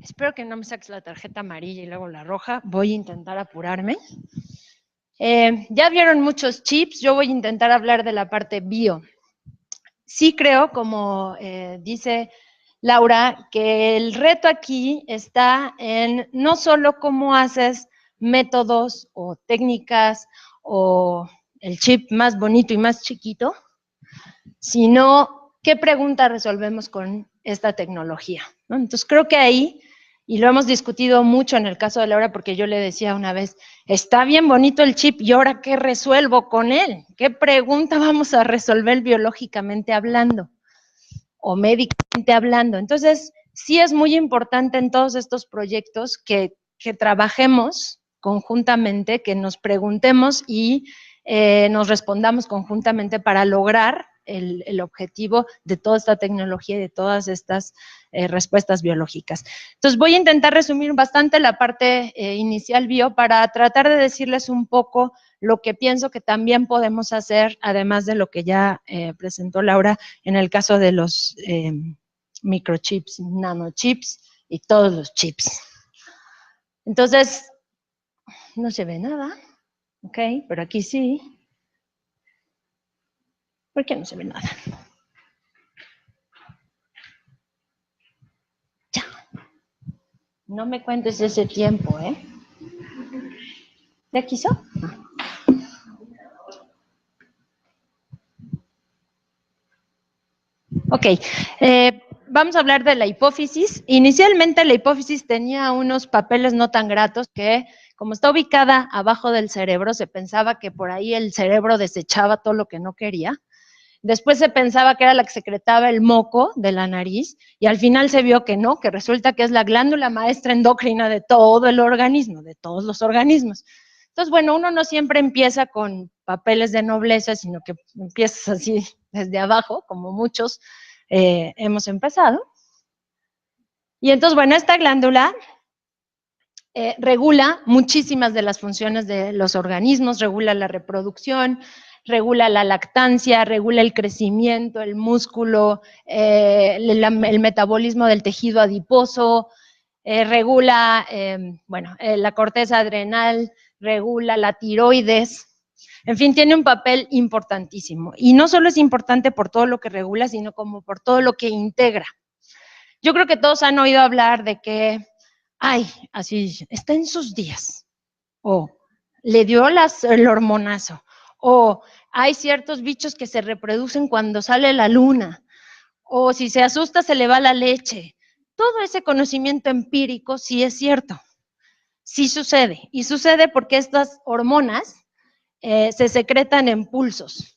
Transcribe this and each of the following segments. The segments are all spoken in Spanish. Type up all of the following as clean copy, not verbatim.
Espero que no me saques la tarjeta amarilla y luego la roja. Voy a intentar apurarme. Ya vieron muchos chips. Yo voy a intentar hablar de la parte bio. Sí creo, como dice Laura, que el reto aquí está en no solo cómo haces métodos o técnicas o el chip más bonito y más chiquito, sino qué pregunta resolvemos con esta tecnología, ¿no? Entonces creo que ahí, y lo hemos discutido mucho en el caso de Laura, porque yo le decía una vez, está bien bonito el chip, ¿y ahora qué resuelvo con él? ¿Qué pregunta vamos a resolver biológicamente hablando o médicamente hablando? Entonces, sí es muy importante en todos estos proyectos que trabajemos conjuntamente, que nos preguntemos y nos respondamos conjuntamente para lograr el objetivo de toda esta tecnología y de todas estas respuestas biológicas. Entonces voy a intentar resumir bastante la parte inicial bio para tratar de decirles un poco lo que pienso que también podemos hacer, además de lo que ya presentó Laura en el caso de los microchips, nanochips y todos los chips. Entonces, no se ve nada, ¿ok? Pero aquí sí. ¿Por qué no se ve nada? Ya. No me cuentes ese tiempo, ¿eh? ¿Ya quiso? Ok, vamos a hablar de la hipófisis. Inicialmente la hipófisis tenía unos papeles no tan gratos que, como está ubicada abajo del cerebro, se pensaba que por ahí el cerebro desechaba todo lo que no quería. Después se pensaba que era la que secretaba el moco de la nariz y al final se vio que no, que resulta que es la glándula maestra endocrina de todo el organismo, de todos los organismos. Entonces, bueno, uno no siempre empieza con papeles de nobleza, sino que empiezas así desde abajo, como muchos hemos empezado. Y entonces, bueno, esta glándula regula muchísimas de las funciones de los organismos, regula la reproducción, regula la lactancia, regula el crecimiento, el músculo, el metabolismo del tejido adiposo, regula, la corteza adrenal, regula la tiroides. En fin, tiene un papel importantísimo. Y no solo es importante por todo lo que regula, sino como por todo lo que integra. Yo creo que todos han oído hablar de que, ay, así, está en sus días, o le dio el hormonazo, o hay ciertos bichos que se reproducen cuando sale la luna, o si se asusta se le va la leche. Todo ese conocimiento empírico sí es cierto, sí sucede, y sucede porque estas hormonas se secretan en pulsos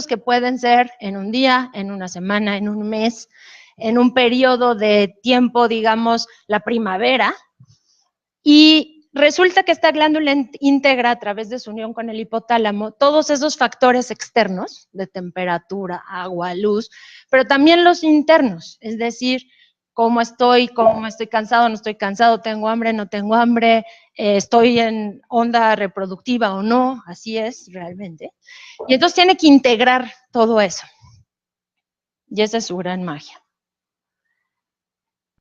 que pueden ser en un día, en una semana, en un mes, en un periodo de tiempo, digamos, la primavera, y resulta que esta glándula integra a través de su unión con el hipotálamo todos esos factores externos de temperatura, agua, luz, pero también los internos, es decir, cómo estoy cansado, no estoy cansado, tengo hambre, no tengo hambre, estoy en onda reproductiva o no, así es realmente. Y entonces tiene que integrar todo eso. Y esa es su gran magia.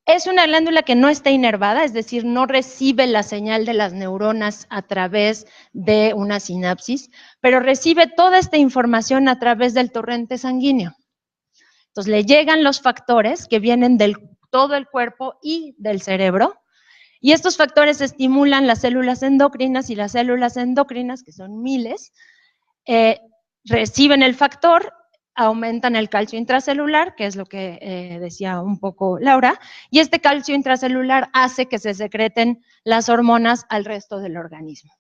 Es una glándula que no está inervada, es decir, no recibe la señal de las neuronas a través de una sinapsis, pero recibe toda esta información a través del torrente sanguíneo. Entonces, le llegan los factores que vienen de todo el cuerpo y del cerebro, y estos factores estimulan las células endocrinas, y las células endocrinas, que son miles, reciben el factor, aumentan el calcio intracelular, que es lo que decía un poco Laura, y este calcio intracelular hace que se secreten las hormonas al resto del organismo.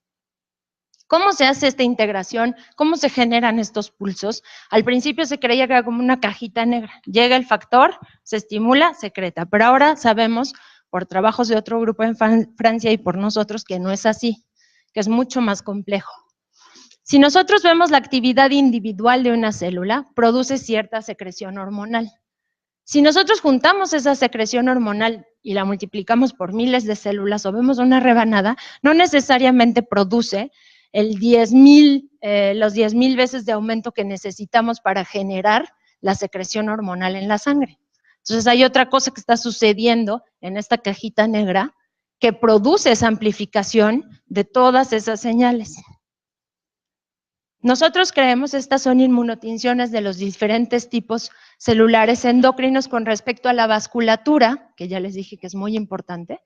¿Cómo se hace esta integración? ¿Cómo se generan estos pulsos? Al principio se creía que era como una cajita negra. Llega el factor, se estimula, secreta, pero ahora sabemos por trabajos de otro grupo en Francia y por nosotros que no es así, que es mucho más complejo. Si nosotros vemos la actividad individual de una célula, produce cierta secreción hormonal. Si nosotros juntamos esa secreción hormonal y la multiplicamos por miles de células o vemos una rebanada, no necesariamente produce los 10,000 veces de aumento que necesitamos para generar la secreción hormonal en la sangre. Entonces hay otra cosa que está sucediendo en esta cajita negra que produce esa amplificación de todas esas señales. Nosotros creemos estas son inmunotinciones de los diferentes tipos celulares endocrinos con respecto a la vasculatura, que ya les dije que es muy importante.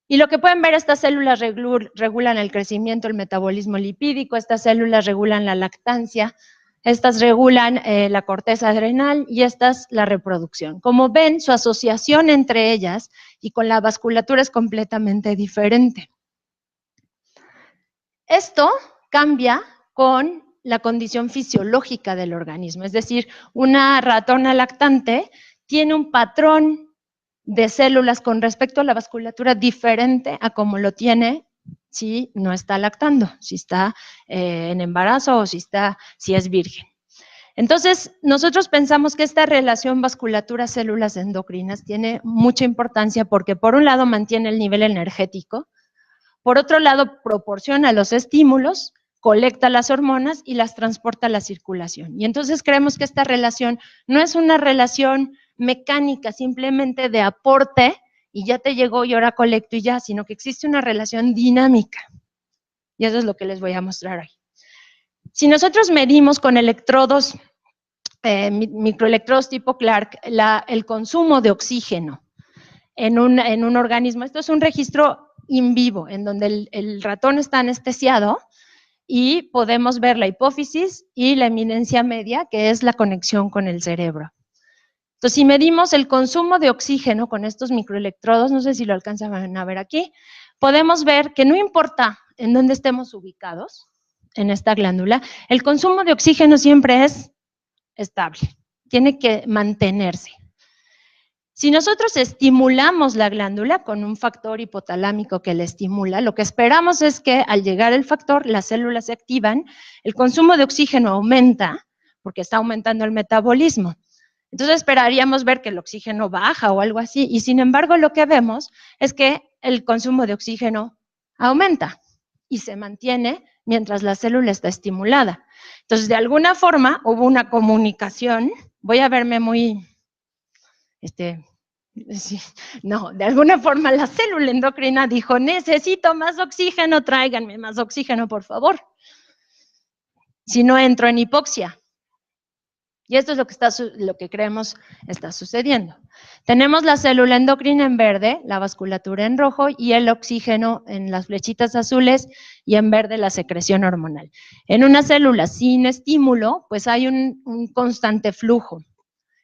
Y lo que pueden ver, estas células regulan el crecimiento, el metabolismo lipídico, estas células regulan la lactancia, estas regulan la corteza adrenal y estas la reproducción. Como ven, su asociación entre ellas y con la vasculatura es completamente diferente. Esto cambia con la condición fisiológica del organismo, es decir, una ratona lactante tiene un patrón de células con respecto a la vasculatura diferente a como lo tiene si no está lactando, si está en embarazo o si es virgen. Entonces, nosotros pensamos que esta relación vasculatura-células endocrinas tiene mucha importancia porque por un lado mantiene el nivel energético, por otro lado proporciona los estímulos, colecta las hormonas y las transporta a la circulación. Y entonces creemos que esta relación no es una relación mecánica, simplemente de aporte y ya te llegó y ahora colecto y ya, sino que existe una relación dinámica. Y eso es lo que les voy a mostrar hoy. Si nosotros medimos con electrodos, microelectrodos tipo Clark, el consumo de oxígeno en un organismo, esto es un registro in vivo, en donde el ratón está anestesiado y podemos ver la hipófisis y la eminencia media, que es la conexión con el cerebro. Entonces, si medimos el consumo de oxígeno con estos microelectrodos, no sé si lo alcanzan a ver aquí, podemos ver que no importa en dónde estemos ubicados, en esta glándula, el consumo de oxígeno siempre es estable, tiene que mantenerse. Si nosotros estimulamos la glándula con un factor hipotalámico que la estimula, lo que esperamos es que al llegar el factor, las células se activan, el consumo de oxígeno aumenta, porque está aumentando el metabolismo. Entonces esperaríamos ver que el oxígeno baja o algo así, y sin embargo lo que vemos es que el consumo de oxígeno aumenta y se mantiene mientras la célula está estimulada. Entonces, de alguna forma hubo una comunicación, voy a verme muy, sí, no, de alguna forma la célula endocrina dijo, necesito más oxígeno, tráiganme más oxígeno, por favor. Si no entro en hipoxia. Y esto es lo que creemos está sucediendo. Tenemos la célula endocrina en verde, la vasculatura en rojo y el oxígeno en las flechitas azules y en verde la secreción hormonal. En una célula sin estímulo, pues hay un constante flujo.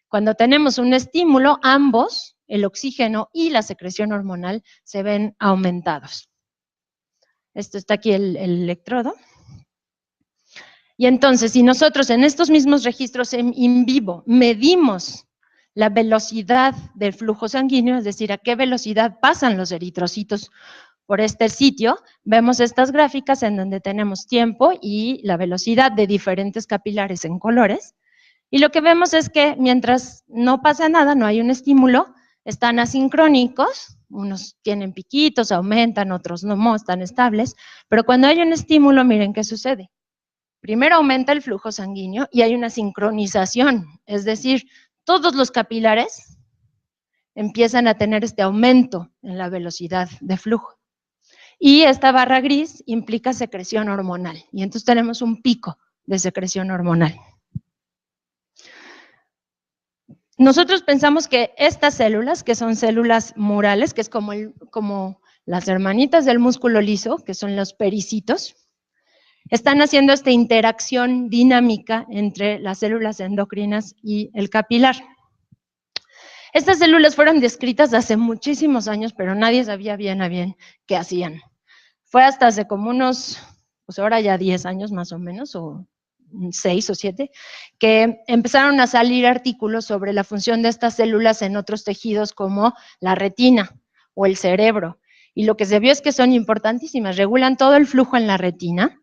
Cuando tenemos un estímulo, ambos, el oxígeno y la secreción hormonal, se ven aumentados. Esto está aquí el electrodo. Y entonces, si nosotros en estos mismos registros in vivo medimos la velocidad del flujo sanguíneo, es decir, a qué velocidad pasan los eritrocitos por este sitio, vemos estas gráficas en donde tenemos tiempo y la velocidad de diferentes capilares en colores. Y lo que vemos es que mientras no pasa nada, no hay un estímulo, están asincrónicos, unos tienen piquitos, aumentan, otros no, están estables, pero cuando hay un estímulo, miren qué sucede. Primero aumenta el flujo sanguíneo y hay una sincronización, es decir, todos los capilares empiezan a tener este aumento en la velocidad de flujo. Y esta barra gris implica secreción hormonal, y entonces tenemos un pico de secreción hormonal. Nosotros pensamos que estas células, que son células murales, que es como las hermanitas del músculo liso, que son los pericitos, están haciendo esta interacción dinámica entre las células endocrinas y el capilar. Estas células fueron descritas hace muchísimos años, pero nadie sabía bien a bien qué hacían. Fue hasta hace como unos, pues ahora ya 10 años más o menos, o 6 o 7, que empezaron a salir artículos sobre la función de estas células en otros tejidos como la retina o el cerebro. Y lo que se vio es que son importantísimas, regulan todo el flujo en la retina.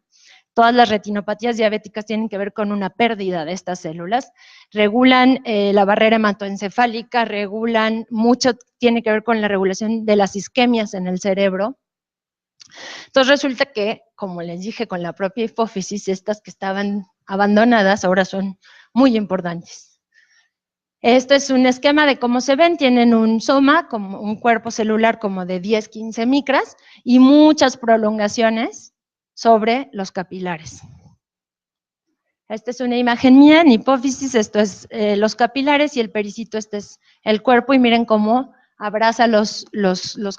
Todas las retinopatías diabéticas tienen que ver con una pérdida de estas células, regulan la barrera hematoencefálica, regulan mucho, tiene que ver con la regulación de las isquemias en el cerebro. Entonces resulta que, como les dije, con la propia hipófisis, estas que estaban abandonadas ahora son muy importantes. Esto es un esquema de cómo se ven, tienen un soma, como un cuerpo celular como de 10, 15 micras y muchas prolongaciones sobre los capilares. Esta es una imagen mía en hipófisis, esto es los capilares y el pericito, este es el cuerpo y miren cómo abraza los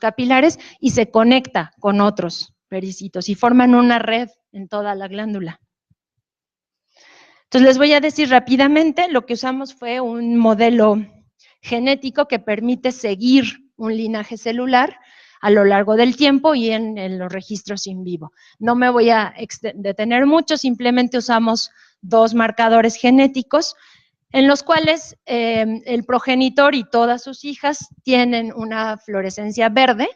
capilares y se conecta con otros pericitos y forman una red en toda la glándula. Entonces les voy a decir rápidamente, lo que usamos fue un modelo genético que permite seguir un linaje celular a lo largo del tiempo y en los registros in vivo. No me voy a detener mucho, simplemente usamos 2 marcadores genéticos en los cuales el progenitor y todas sus hijas tienen una fluorescencia verde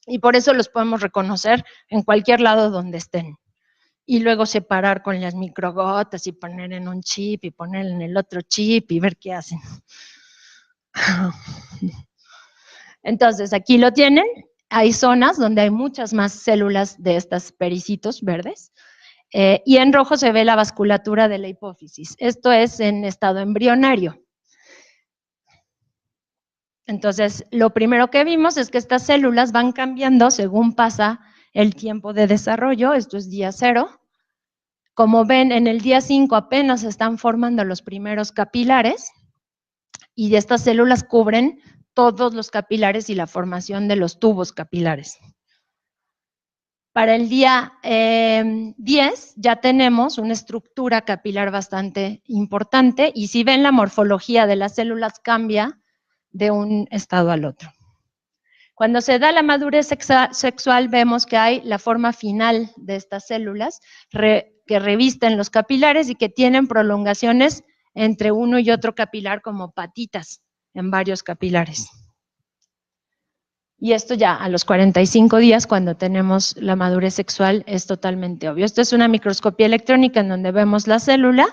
y por eso los podemos reconocer en cualquier lado donde estén. Y luego separar con las microgotas y poner en un chip y poner en el otro chip y ver qué hacen. Entonces, aquí lo tienen. Hay zonas donde hay muchas más células de estas pericitos verdes. Y en rojo se ve la vasculatura de la hipófisis. Esto es en estado embrionario. Entonces, lo primero que vimos es que estas células van cambiando según pasa el tiempo de desarrollo. Esto es día 0. Como ven, en el día 5 apenas se están formando los primeros capilares y estas células cubren todos los capilares y la formación de los tubos capilares. Para el día 10 ya tenemos una estructura capilar bastante importante y si ven la morfología de las células cambia de un estado al otro. Cuando se da la madurez sexual vemos que hay la forma final de estas células que revisten los capilares y que tienen prolongaciones entre uno y otro capilar como patitas en varios capilares. Y esto ya a los 45 días, cuando tenemos la madurez sexual, es totalmente obvio. Esto es una microscopía electrónica en donde vemos la célula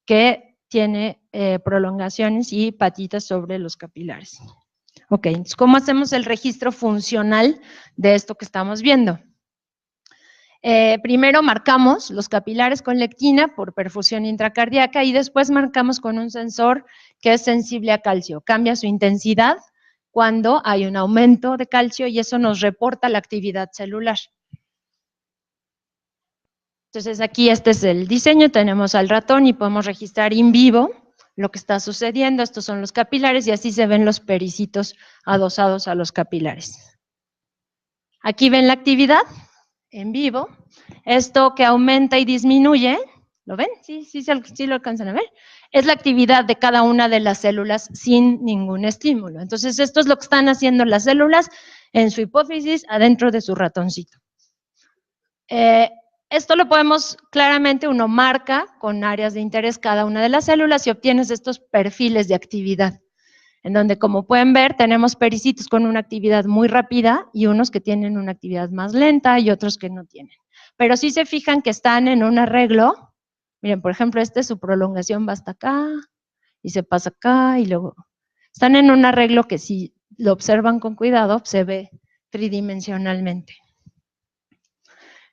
que tiene prolongaciones y patitas sobre los capilares. Ok, entonces, ¿cómo hacemos el registro funcional de esto que estamos viendo? Primero marcamos los capilares con lectina por perfusión intracardíaca y después marcamos con un sensor que es sensible a calcio. Cambia su intensidad cuando hay un aumento de calcio y eso nos reporta la actividad celular. Entonces aquí este es el diseño, tenemos al ratón y podemos registrar in vivo lo que está sucediendo. Estos son los capilares y así se ven los pericitos adosados a los capilares. Aquí ven la actividad en vivo. Esto que aumenta y disminuye, ¿lo ven? Sí lo alcanzan a ver. Es la actividad de cada una de las células sin ningún estímulo. Entonces, esto es lo que están haciendo las células en su hipófisis adentro de su ratoncito. Esto lo podemos, claramente uno marca con áreas de interés cada una de las células y obtienes estos perfiles de actividad, en donde, como pueden ver, tenemos pericitos con una actividad muy rápida y unos que tienen una actividad más lenta y otros que no tienen. Pero sí se fijan que están en un arreglo. Miren, por ejemplo, su prolongación va hasta acá y se pasa acá y luego están en un arreglo que si lo observan con cuidado se ve tridimensionalmente.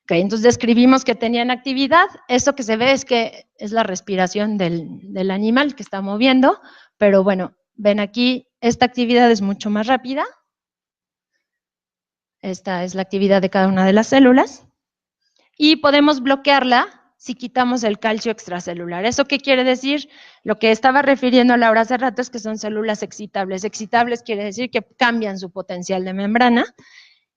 Ok, entonces describimos que tenían actividad. Eso que se ve es que es la respiración del animal que está moviendo, pero bueno, ven aquí, esta actividad es mucho más rápida. Esta es la actividad de cada una de las células. Y podemos bloquearla si quitamos el calcio extracelular. ¿Eso qué quiere decir? Lo que estaba refiriendo Laura hace rato es que son células excitables. Excitables quiere decir que cambian su potencial de membrana.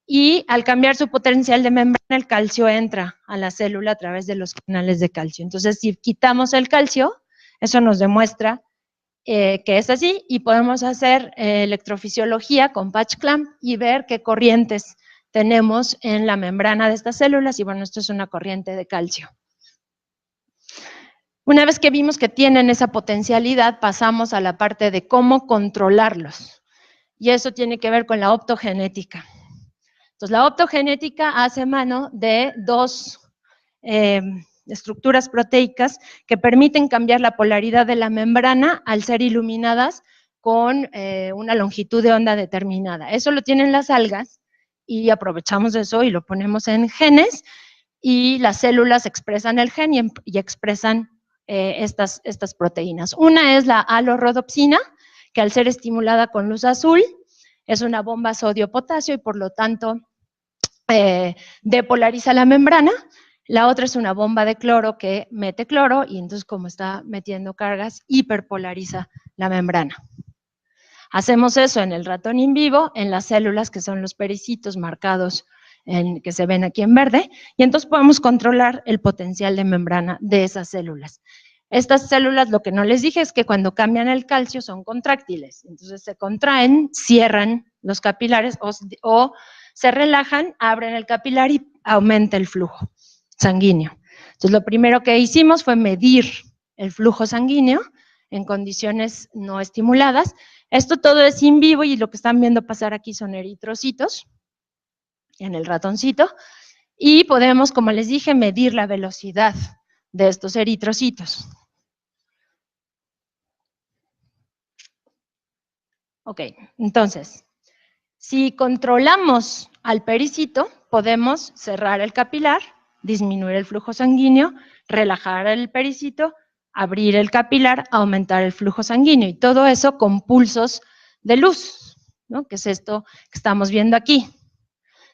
Y al cambiar su potencial de membrana, el calcio entra a la célula a través de los canales de calcio. Entonces, si quitamos el calcio, eso nos demuestra que es así y podemos hacer electrofisiología con patch clamp y ver qué corrientes tenemos en la membrana de estas células y bueno, esto es una corriente de calcio. Una vez que vimos que tienen esa potencialidad, pasamos a la parte de cómo controlarlos y eso tiene que ver con la optogenética. Entonces, la optogenética hace mano de 2 estructuras proteicas que permiten cambiar la polaridad de la membrana al ser iluminadas con una longitud de onda determinada. Eso lo tienen las algas y aprovechamos eso y lo ponemos en genes y las células expresan el gen y expresan estas proteínas. Una es la alorhodopsina, que al ser estimulada con luz azul, es una bomba sodio-potasio y por lo tanto depolariza la membrana. La otra es una bomba de cloro que mete cloro y entonces como está metiendo cargas, hiperpolariza la membrana. Hacemos eso en el ratón in vivo, en las células que son los pericitos marcados que se ven aquí en verde, y entonces podemos controlar el potencial de membrana de esas células. Estas células, lo que no les dije es que cuando cambian el calcio son contráctiles, entonces se contraen, cierran los capilares o se relajan, abren el capilar y aumenta el flujo sanguíneo. Entonces lo primero que hicimos fue medir el flujo sanguíneo en condiciones no estimuladas. Esto todo es in vivo y lo que están viendo pasar aquí son eritrocitos en el ratoncito y podemos, como les dije, medir la velocidad de estos eritrocitos. Ok, entonces, si controlamos al pericito, podemos cerrar el capilar, disminuir el flujo sanguíneo, relajar el pericito, abrir el capilar, aumentar el flujo sanguíneo, y todo eso con pulsos de luz, ¿no? Que es esto que estamos viendo aquí.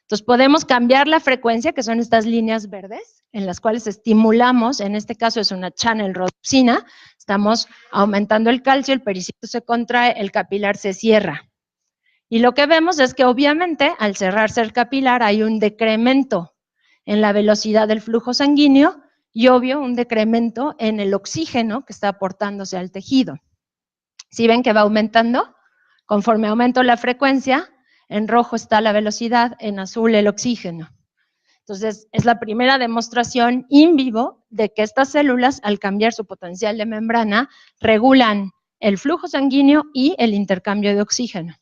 Entonces podemos cambiar la frecuencia, que son estas líneas verdes, en las cuales estimulamos, en este caso es una channel rhodopsina, estamos aumentando el calcio, el pericito se contrae, el capilar se cierra. Y lo que vemos es que obviamente al cerrarse el capilar hay un decremento en la velocidad del flujo sanguíneo y obvio un decremento en el oxígeno que está aportándose al tejido. ¿Sí ven que va aumentando? Conforme aumento la frecuencia, en rojo está la velocidad, en azul el oxígeno. Entonces, es la primera demostración in vivo de que estas células, al cambiar su potencial de membrana, regulan el flujo sanguíneo y el intercambio de oxígeno,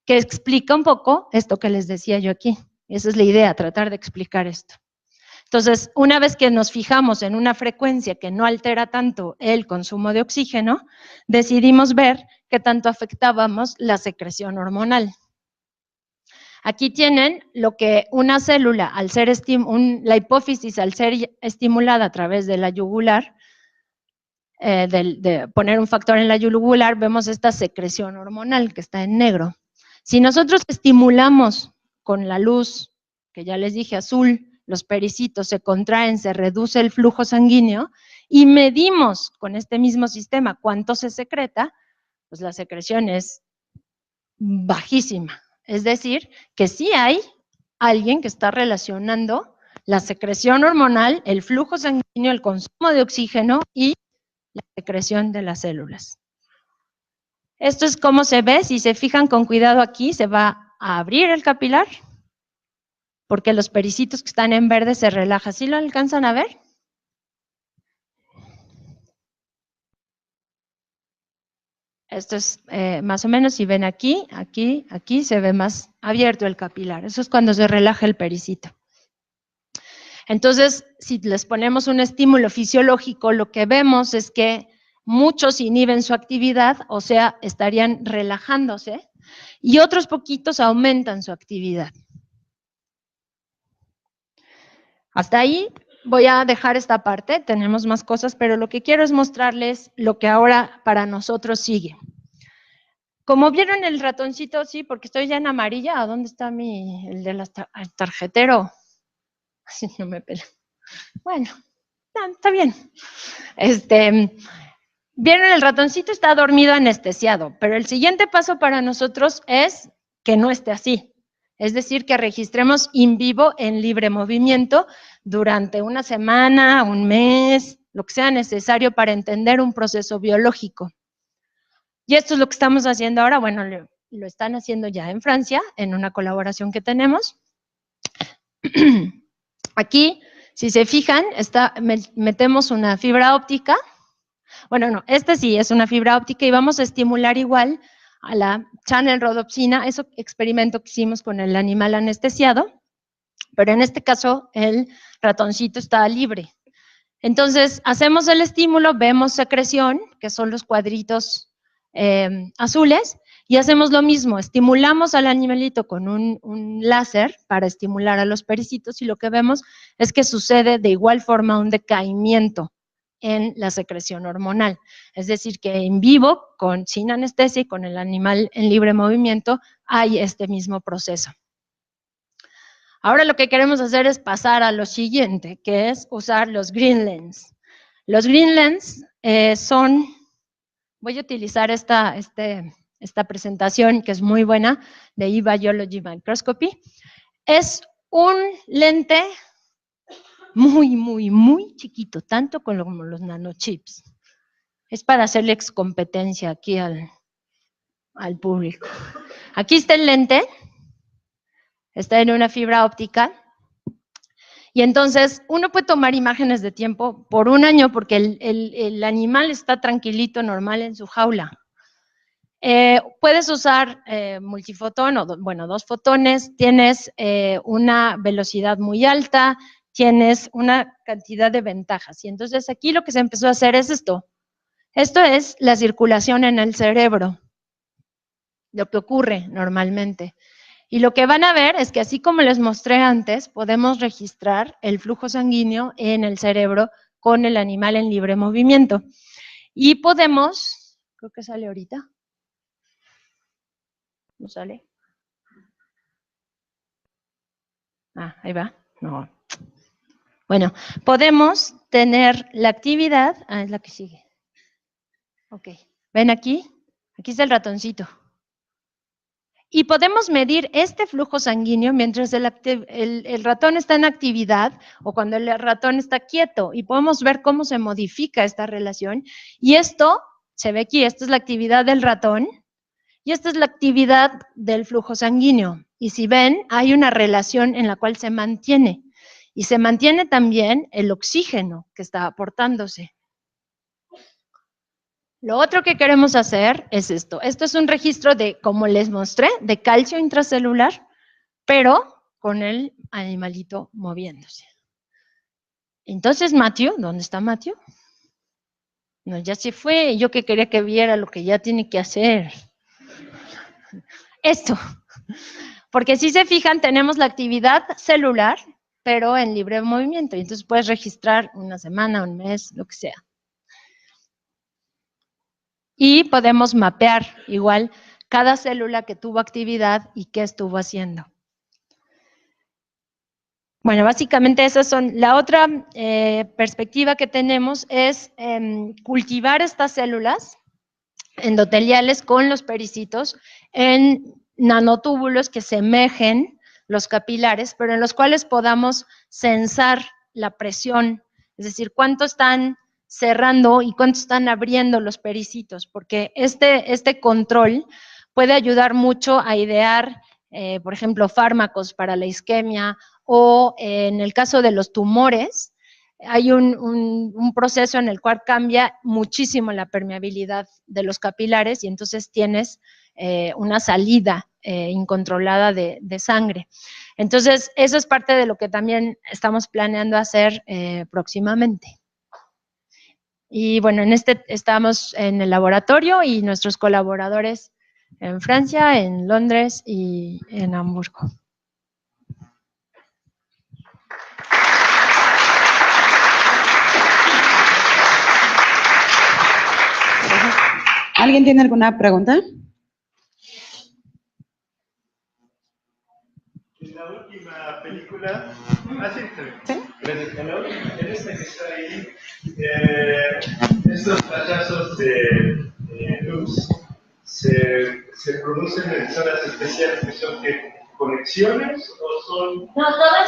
que explica un poco esto que les decía yo aquí. Esa es la idea, tratar de explicar esto. Entonces, una vez que nos fijamos en una frecuencia que no altera tanto el consumo de oxígeno, decidimos ver qué tanto afectábamos la secreción hormonal. Aquí tienen lo que una célula, al ser la hipófisis, al ser estimulada a través de la yugular, de poner un factor en la yugular, vemos esta secreción hormonal que está en negro. Si nosotros estimulamos con la luz, que ya les dije azul, los pericitos se contraen, se reduce el flujo sanguíneo y medimos con este mismo sistema cuánto se secreta, pues la secreción es bajísima. Es decir, que sí hay alguien que está relacionando la secreción hormonal, el flujo sanguíneo, el consumo de oxígeno y la secreción de las células. Esto es cómo se ve, si se fijan con cuidado aquí, se va a abrir el capilar, porque los pericitos que están en verde se relajan. ¿Sí lo alcanzan a ver? Esto es más o menos, si ven aquí, aquí se ve más abierto el capilar. Eso es cuando se relaja el pericito. Entonces, si les ponemos un estímulo fisiológico, lo que vemos es que muchos inhiben su actividad, o sea, estarían relajándose, y otros poquitos aumentan su actividad. Hasta ahí voy a dejar esta parte, tenemos más cosas, pero lo que quiero es mostrarles lo que ahora para nosotros sigue. Como vieron el ratoncito, sí, porque estoy ya en amarilla, ¿a dónde está el de el tarjetero? Así no me pela. Bueno, está bien. Vieron el ratoncito está dormido anestesiado, pero el siguiente paso para nosotros es que no esté así. Es decir, que registremos in vivo en libre movimiento durante una semana, un mes, lo que sea necesario para entender un proceso biológico. Y esto es lo que estamos haciendo ahora. Bueno, lo están haciendo ya en Francia, en una colaboración que tenemos. Aquí, si se fijan, metemos una fibra óptica. Bueno, no, sí es una fibra óptica y vamos a estimular igual a la channel rhodopsina, ese experimento que hicimos con el animal anestesiado, pero en este caso el ratoncito está libre. Entonces, hacemos el estímulo, vemos secreción, que son los cuadritos azules, y hacemos lo mismo, estimulamos al animalito con un láser para estimular a los pericitos y lo que vemos es que sucede de igual forma un decaimiento en la secreción hormonal. Es decir, que en vivo, sin anestesia y con el animal en libre movimiento, hay este mismo proceso. Ahora lo que queremos hacer es pasar a lo siguiente, que es usar los green lens. Los green lens son, voy a utilizar esta presentación que es muy buena, de eBiology Microscopy. Es un lente muy, muy, muy chiquito, tanto como los nanochips. Es para hacerles competencia aquí al público. Aquí está el lente, está en una fibra óptica, y entonces uno puede tomar imágenes de tiempo por un año porque el animal está tranquilito, normal en su jaula. Puedes usar multifotón, bueno, 2 fotones, tienes una velocidad muy alta, tienes una cantidad de ventajas. Y entonces aquí lo que se empezó a hacer es esto. Esto es la circulación en el cerebro, lo que ocurre normalmente. Y lo que van a ver es que así como les mostré antes, podemos registrar el flujo sanguíneo en el cerebro con el animal en libre movimiento. Y podemos, creo que sale ahorita. ¿No sale? Ah, ahí va. No. Bueno, podemos tener la actividad. Ah, es la que sigue. Ok. ¿Ven aquí? Aquí está el ratoncito. Y podemos medir este flujo sanguíneo mientras el ratón está en actividad o cuando el ratón está quieto. Y podemos ver cómo se modifica esta relación. Y esto, se ve aquí, esta es la actividad del ratón y esta es la actividad del flujo sanguíneo. Y si ven, hay una relación en la cual se mantiene. Y se mantiene también el oxígeno que está aportándose. Lo otro que queremos hacer es esto. Esto es un registro de, como les mostré, de calcio intracelular, pero con el animalito moviéndose. Entonces, Matthew, ¿dónde está Matthew? No, ya se fue. Yo que quería que viera lo que ya tiene que hacer. Esto. Porque si se fijan, tenemos la actividad celular, pero en libre movimiento. Y entonces puedes registrar una semana, un mes, lo que sea. Y podemos mapear igual cada célula que tuvo actividad y qué estuvo haciendo. Bueno, básicamente esas son. La otra perspectiva que tenemos es cultivar estas células endoteliales con los pericitos en nanotúbulos que semejen los capilares, pero en los cuales podamos censar la presión, es decir, cuánto están cerrando y cuánto están abriendo los pericitos, porque este control puede ayudar mucho a idear, por ejemplo, fármacos para la isquemia o en el caso de los tumores, hay un proceso en el cual cambia muchísimo la permeabilidad de los capilares y entonces tienes una salida incontrolada de sangre. Entonces, eso es parte de lo que también estamos planeando hacer próximamente. Y bueno, estamos en el laboratorio y nuestros colaboradores en Francia, en Londres y en Hamburgo. ¿Alguien tiene alguna pregunta? En la última película, en esta que está ahí, estos flashazos de luz se producen en zonas especiales que son conexiones o son... No,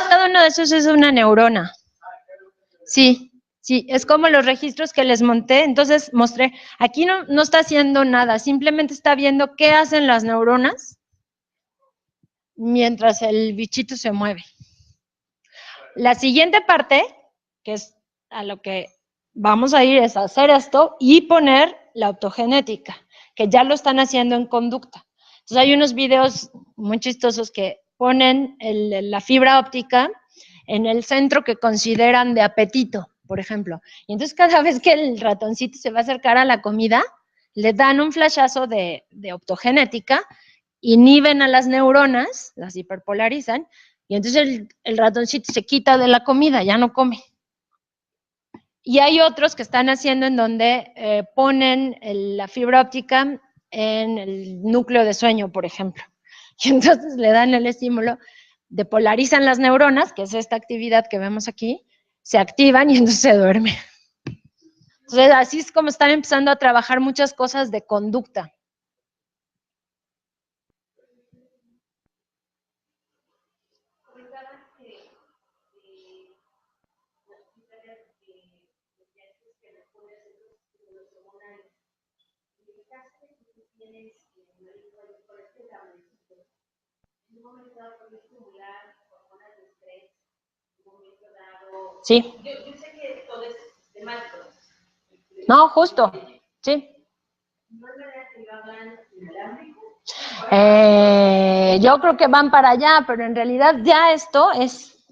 cada uno de esos es una neurona. Sí, sí, es como los registros que les monté, entonces mostré, aquí no está haciendo nada, simplemente está viendo qué hacen las neuronas mientras el bichito se mueve. La siguiente parte, que es a lo que vamos a ir, es hacer esto y poner la optogenética, que ya lo están haciendo en conducta. Entonces hay unos videos muy chistosos que ponen la fibra óptica en el centro que consideran de apetito, por ejemplo. Y entonces cada vez que el ratoncito se va a acercar a la comida, le dan un flashazo de optogenética, inhiben a las neuronas, las hiperpolarizan, y entonces el ratoncito se quita de la comida, ya no come. Y hay otros que están haciendo en donde ponen la fibra óptica en el núcleo de sueño, por ejemplo. Y entonces le dan el estímulo, depolarizan las neuronas, que es esta actividad que vemos aquí, se activan y entonces se duerme. Entonces, así es como están empezando a trabajar muchas cosas de conducta. Sí. Yo sé que todo es sistemático. No, justo, sí. ¿No es verdad que lo hagan inalámbrico? Yo creo que van para allá, pero en realidad ya esto es...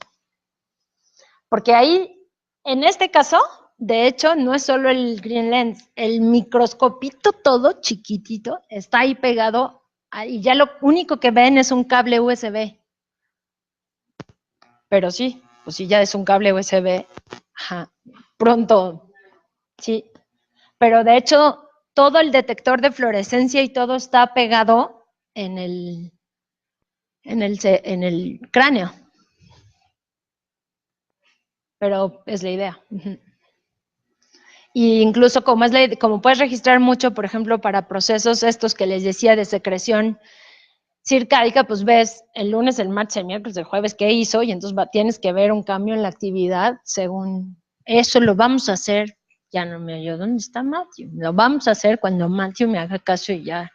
Porque ahí, en este caso, de hecho, no es solo el green lens, el microscopito todo chiquitito está ahí pegado y ya lo único que ven es un cable USB. Pero sí, pues sí, ya es un cable USB. Ajá. Pronto, sí. Pero de hecho, todo el detector de fluorescencia y todo está pegado en el cráneo. Pero es la idea. Y incluso como puedes registrar mucho, por ejemplo, para procesos estos que les decía de secreción circádica, pues ves el lunes, el martes, el miércoles, el jueves qué hizo y entonces tienes que ver un cambio en la actividad según eso. Lo vamos a hacer, ya no me oyó, ¿dónde está Matthew? Lo vamos a hacer cuando Matthew me haga caso y ya.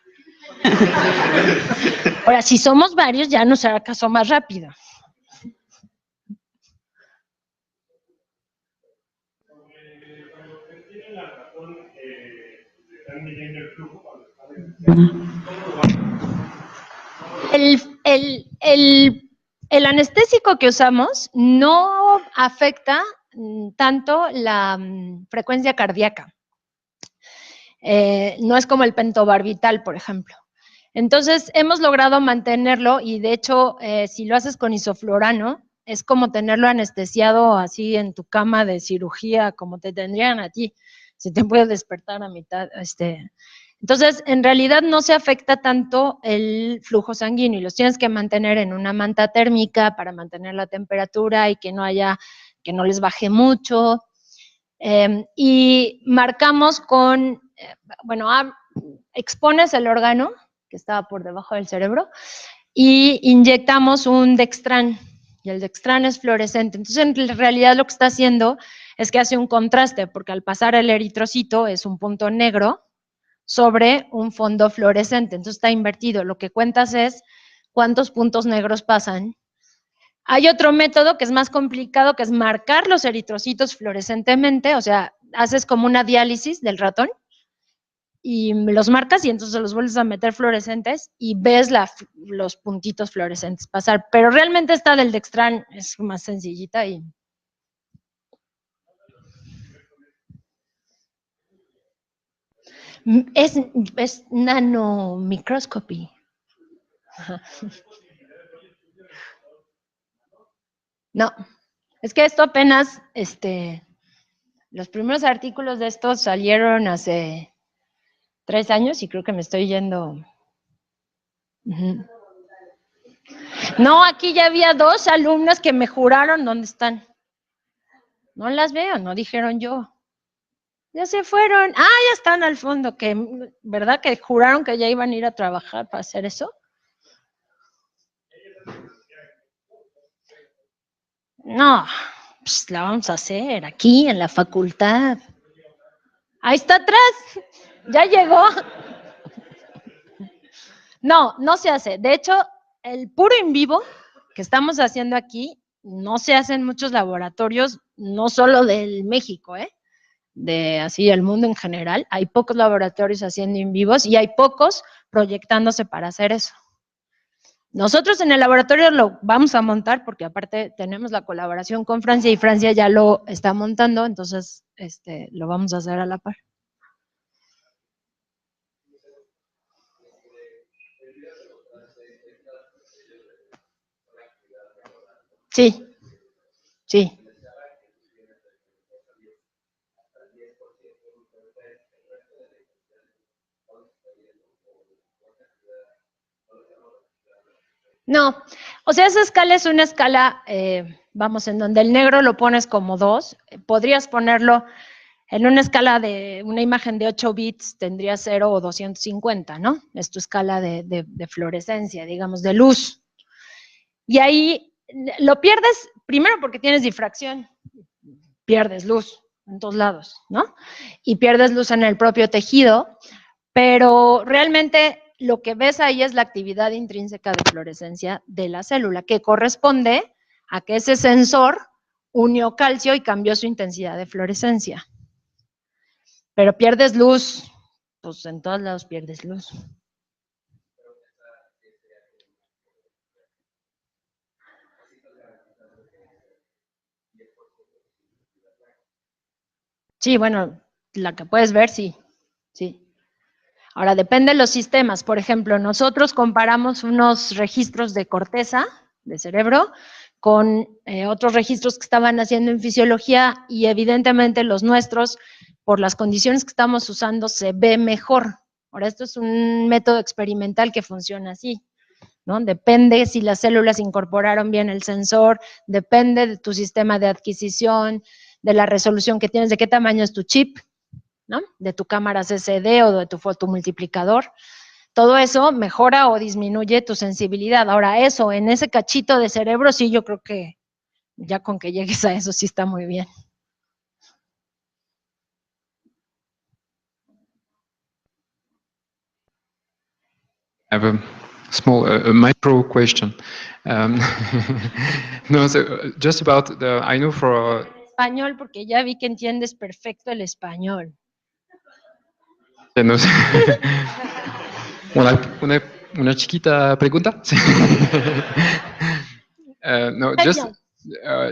Ahora, si somos varios, ya nos hará caso más rápido. El anestésico que usamos no afecta tanto la frecuencia cardíaca. No es como el pentobarbital, por ejemplo. Entonces, hemos logrado mantenerlo y de hecho, si lo haces con isoflurano, es como tenerlo anestesiado así en tu cama de cirugía, como te tendrían a ti, si te puedes despertar a mitad. Entonces, en realidad no se afecta tanto el flujo sanguíneo y los tienes que mantener en una manta térmica para mantener la temperatura y que no les baje mucho. Y marcamos con, bueno, expones el órgano que estaba por debajo del cerebro y inyectamos un Dextran. Y el Dextran es fluorescente. Entonces, en realidad lo que está haciendo es que hace un contraste, porque al pasar el eritrocito es un punto negro sobre un fondo fluorescente. Entonces está invertido. Lo que cuentas es cuántos puntos negros pasan. Hay otro método que es más complicado, que es marcar los eritrocitos fluorescentemente, o sea, haces como una diálisis del ratón y los marcas y entonces los vuelves a meter fluorescentes y ves los puntitos fluorescentes pasar. Pero realmente esta del Dextran es más sencillita y... Es nanomicroscopy. No, es que esto apenas, los primeros artículos de esto salieron hace 3 años y creo que me estoy yendo. No, aquí ya había 2 alumnas que me juraron dónde están. No las veo, no dijeron yo. Ya se fueron. Ah, ya están al fondo, que, ¿verdad? Que juraron que ya iban a ir a trabajar para hacer eso. No, pues la vamos a hacer aquí en la facultad. Ahí está atrás. Ya llegó. No, no se hace. De hecho, el puro en vivo que estamos haciendo aquí no se hace en muchos laboratorios, no solo del México, de así el mundo en general. Hay pocos laboratorios haciendo en vivos y hay pocos proyectándose para hacer eso. Nosotros en el laboratorio lo vamos a montar porque aparte tenemos la colaboración con Francia y Francia ya lo está montando, entonces lo vamos a hacer a la par. Sí, sí. No, o sea, esa escala es una escala, vamos, en donde el negro lo pones como 2. Podrías ponerlo en una escala de una imagen de 8 bits, tendría 0 o 250, ¿no? Es tu escala de fluorescencia, digamos, de luz. Y ahí lo pierdes, primero porque tienes difracción, pierdes luz en todos lados, ¿no? Y pierdes luz en el propio tejido, pero realmente lo que ves ahí es la actividad intrínseca de fluorescencia de la célula, que corresponde a que ese sensor unió calcio y cambió su intensidad de fluorescencia. Pero pierdes luz, pues en todos lados pierdes luz. Sí, bueno, la que puedes ver, sí, sí. Ahora, depende de los sistemas. Por ejemplo, nosotros comparamos unos registros de corteza, de cerebro, con otros registros que estaban haciendo en fisiología y evidentemente los nuestros, por las condiciones que estamos usando, se ve mejor. Ahora, esto es un método experimental que funciona así, ¿no? Depende si las células incorporaron bien el sensor, depende de tu sistema de adquisición, de la resolución que tienes, de qué tamaño es tu chip, ¿no? De tu cámara CCD o de tu fotomultiplicador. Todo eso mejora o disminuye tu sensibilidad. Ahora, eso, en ese cachito de cerebro, sí, yo creo que ya con que llegues a eso sí está muy bien. I have a small, micro question. No, so just about the, I know for... Español, porque ya vi que entiendes perfecto el español. No sé. Una chiquita pregunta. No,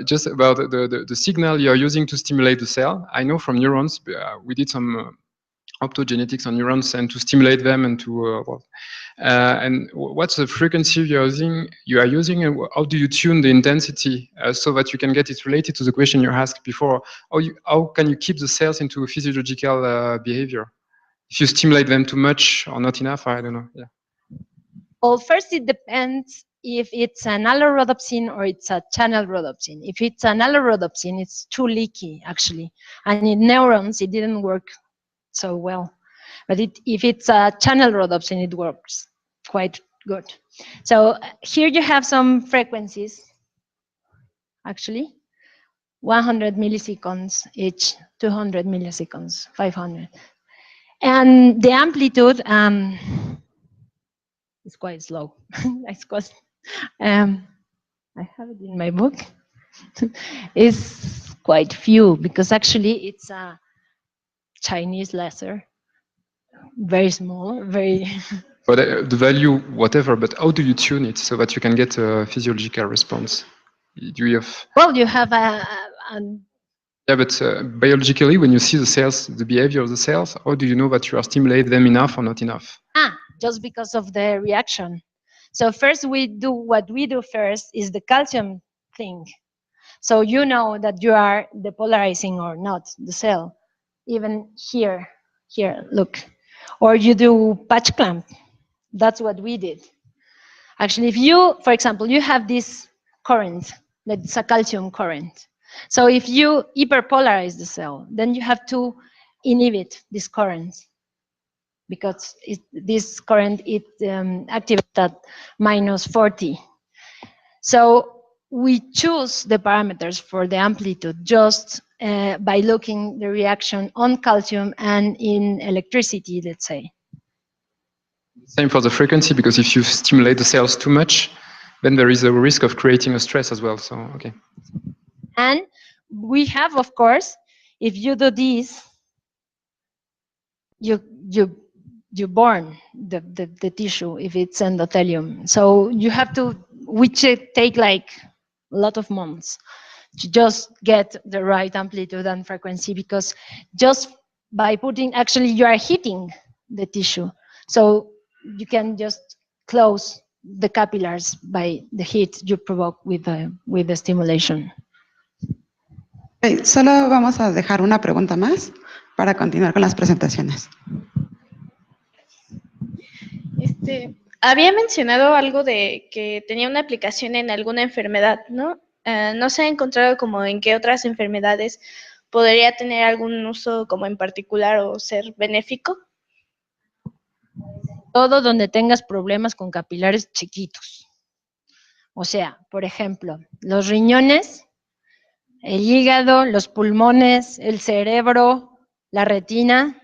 just about the signal you're using to stimulate the cell. I know from neurons, we did some optogenetics on neurons and to stimulate them and to and what's the frequency you are using and how do you tune the intensity so that you can get it related to the question you asked before? How can you keep the cells into a physiological behavior? If you stimulate them too much or not enough, I don't know. Yeah. Well, first it depends if it's an allorodopsin or it's a channel rhodopsin. If it's an allorodopsin, it's too leaky, actually. And in neurons, it didn't work so well. But if it's a channel rhodopsin, it works quite good. So here you have some frequencies, actually. 100 milliseconds each, 200 milliseconds, 500. And the amplitude is quite slow. I have it in my book. It's quite few because actually it's a Chinese laser, very small, very. But the value, whatever. But how do you tune it so that you can get a physiological response? Do you have? Well, you have a yeah, but biologically, when you see the cells, the behavior of the cells, how do you know that you are stimulating them enough or not enough? Just because of the reaction. So first what we do first is the calcium thing. So you know that you are depolarizing or not the cell. Even here, look. Or you do patch clamp. That's what we did. Actually, if you, for example, you have this current, that's a calcium current. So if you hyperpolarize the cell, then you have to inhibit this current because this current, it activates at -40. So we choose the parameters for the amplitude just by looking the reaction on calcium and in electricity, let's say. Same for the frequency, because if you stimulate the cells too much, then there is a risk of creating a stress as well. So, okay. And we have, of course, if you do this, you burn the tissue if it's endothelium. So you have to, which take like a lot of months to just get the right amplitude and frequency, because just by putting, actually you are heating the tissue. So you can just close the capillaries by the heat you provoke with the stimulation. Okay, solo vamos a dejar una pregunta más para continuar con las presentaciones. Había mencionado algo de que tenía una aplicación en alguna enfermedad, ¿no? No se ha encontrado como en qué otras enfermedades podría tener algún uso como en particular o ser benéfico. Todo donde tengas problemas con capilares chiquitos. O sea, por ejemplo, los riñones, el hígado, los pulmones, el cerebro, la retina,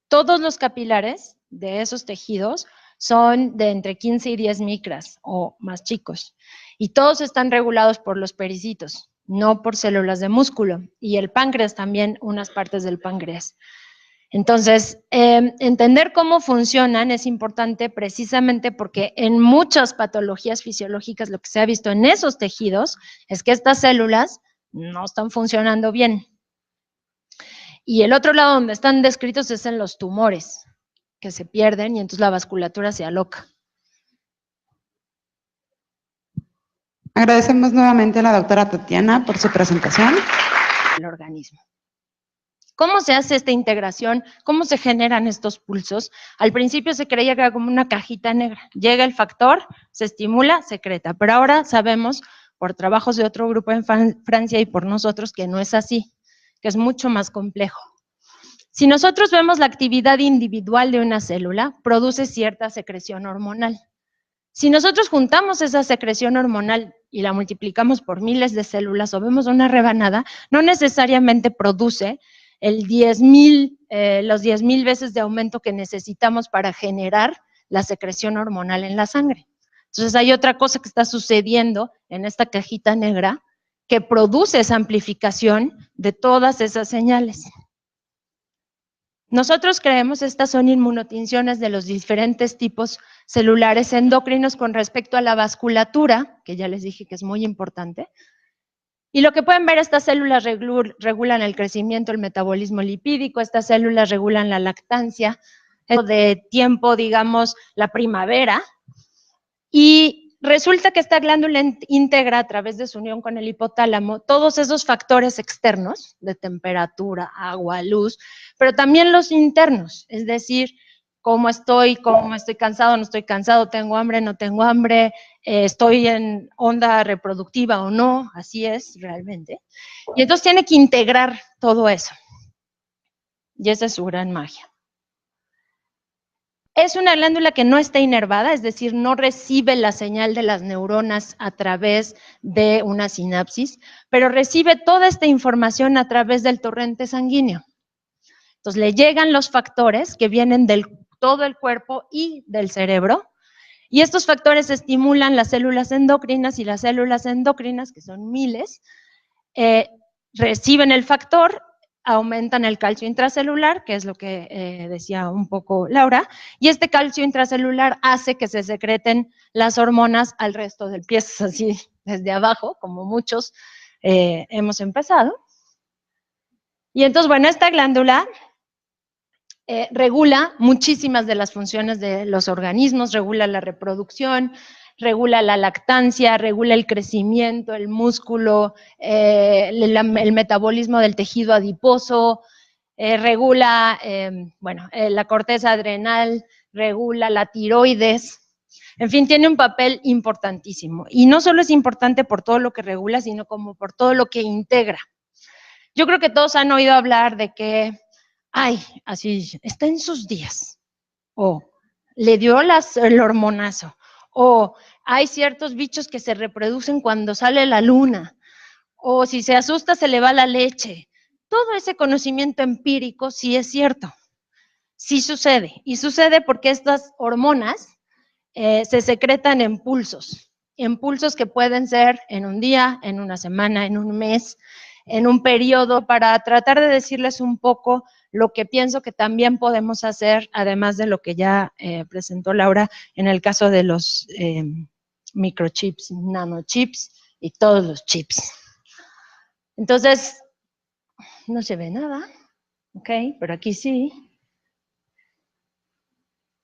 todos los capilares de esos tejidos son de entre 15 y 10 micras o más chicos. Y todos están regulados por los pericitos, no por células de músculo. Y el páncreas también, unas partes del páncreas. Entonces, entender cómo funcionan es importante precisamente porque en muchas patologías fisiológicas lo que se ha visto en esos tejidos es que estas células no están funcionando bien. Y el otro lado donde están descritos es en los tumores, que se pierden y entonces la vasculatura se aloca. Agradecemos nuevamente a la doctora Tatiana por su presentación. El organismo. ¿Cómo se hace esta integración? ¿Cómo se generan estos pulsos? Al principio se creía que era como una cajita negra. Llega el factor, se estimula, secreta. Pero ahora sabemos, por trabajos de otro grupo en Francia y por nosotros, que no es así, que es mucho más complejo. Si nosotros vemos la actividad individual de una célula, produce cierta secreción hormonal. Si nosotros juntamos esa secreción hormonal y la multiplicamos por miles de células o vemos una rebanada, no necesariamente produce los 10,000 veces de aumento que necesitamos para generar la secreción hormonal en la sangre. Entonces hay otra cosa que está sucediendo en esta cajita negra que produce esa amplificación de todas esas señales. Nosotros creemos estas son inmunotinciones de los diferentes tipos celulares endocrinos con respecto a la vasculatura, que ya les dije que es muy importante. Y lo que pueden ver, estas células regulan el crecimiento, el metabolismo lipídico, estas células regulan la lactancia, de tiempo, digamos, la primavera, y resulta que esta glándula integra a través de su unión con el hipotálamo todos esos factores externos de temperatura, agua, luz, pero también los internos, es decir, cómo estoy cansado, no estoy cansado, tengo hambre, no tengo hambre, estoy en onda reproductiva o no, así es realmente. Y entonces tiene que integrar todo eso. Y esa es su gran magia. Es una glándula que no está inervada, es decir, no recibe la señal de las neuronas a través de una sinapsis, pero recibe toda esta información a través del torrente sanguíneo. Entonces le llegan los factores que vienen de todo el cuerpo y del cerebro, y estos factores estimulan las células endocrinas, y las células endocrinas, que son miles, reciben el factor, aumentan el calcio intracelular, que es lo que decía un poco Laura, y este calcio intracelular hace que se secreten las hormonas al resto del pie, así desde abajo, como muchos hemos empezado. Y entonces, bueno, esta glándula regula muchísimas de las funciones de los organismos, regula la reproducción, regula la lactancia, regula el crecimiento, el músculo, el metabolismo del tejido adiposo, regula, la corteza adrenal, regula la tiroides. En fin, tiene un papel importantísimo. Y no solo es importante por todo lo que regula, sino como por todo lo que integra. Yo creo que todos han oído hablar de que, ay, así, está en sus días, o le dio el hormonazo, o hay ciertos bichos que se reproducen cuando sale la luna, o si se asusta se le va la leche. Todo ese conocimiento empírico sí es cierto, sí sucede, y sucede porque estas hormonas se secretan en pulsos que pueden ser en un día, en una semana, en un mes, en un periodo, para tratar de decirles un poco lo que pienso que también podemos hacer, además de lo que ya presentó Laura en el caso de los microchips, nanochips y todos los chips. Entonces, no se ve nada, ¿ok? Pero aquí sí.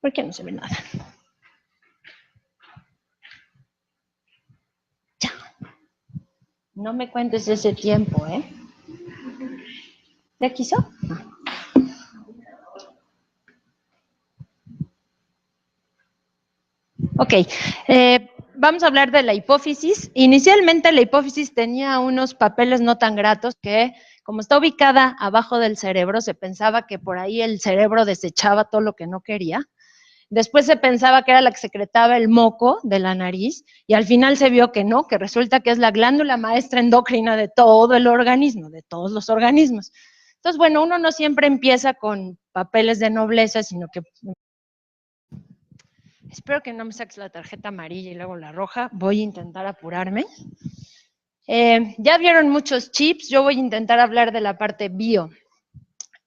¿Por qué no se ve nada? Ya. No me cuentes ese tiempo, ¿eh? ¿Ya quiso? Ok, vamos a hablar de la hipófisis. Inicialmente la hipófisis tenía unos papeles no tan gratos que, como está ubicada abajo del cerebro, se pensaba que por ahí el cerebro desechaba todo lo que no quería. Después se pensaba que era la que secretaba el moco de la nariz y al final se vio que no, que resulta que es la glándula maestra endocrina de todo el organismo, de todos los organismos. Entonces, bueno, uno no siempre empieza con papeles de nobleza, sino que... Espero que no me saques la tarjeta amarilla y luego la roja. Voy a intentar apurarme. Ya vieron muchos chips, yo voy a intentar hablar de la parte bio.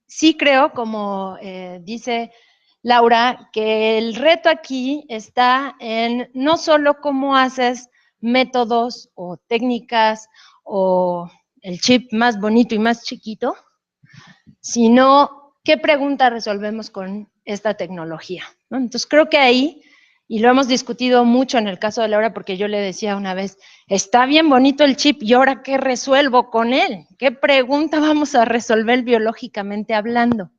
Sí creo, como dice Laura, que el reto aquí está en no solo cómo haces métodos o técnicas o el chip más bonito y más chiquito, sino qué pregunta resolvemos con esta tecnología, ¿no? Entonces creo que ahí, y lo hemos discutido mucho en el caso de Laura, porque yo le decía una vez, está bien bonito el chip, ¿y ahora qué resuelvo con él? ¿Qué pregunta vamos a resolver biológicamente hablando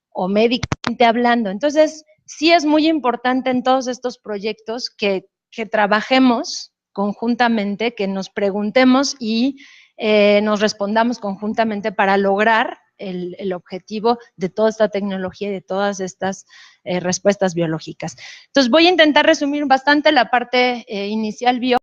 o médicamente hablando? Entonces, sí es muy importante en todos estos proyectos que trabajemos conjuntamente, que nos preguntemos y nos respondamos conjuntamente para lograr el objetivo de toda esta tecnología y de todas estas respuestas biológicas. Entonces, voy a intentar resumir bastante la parte inicial bio.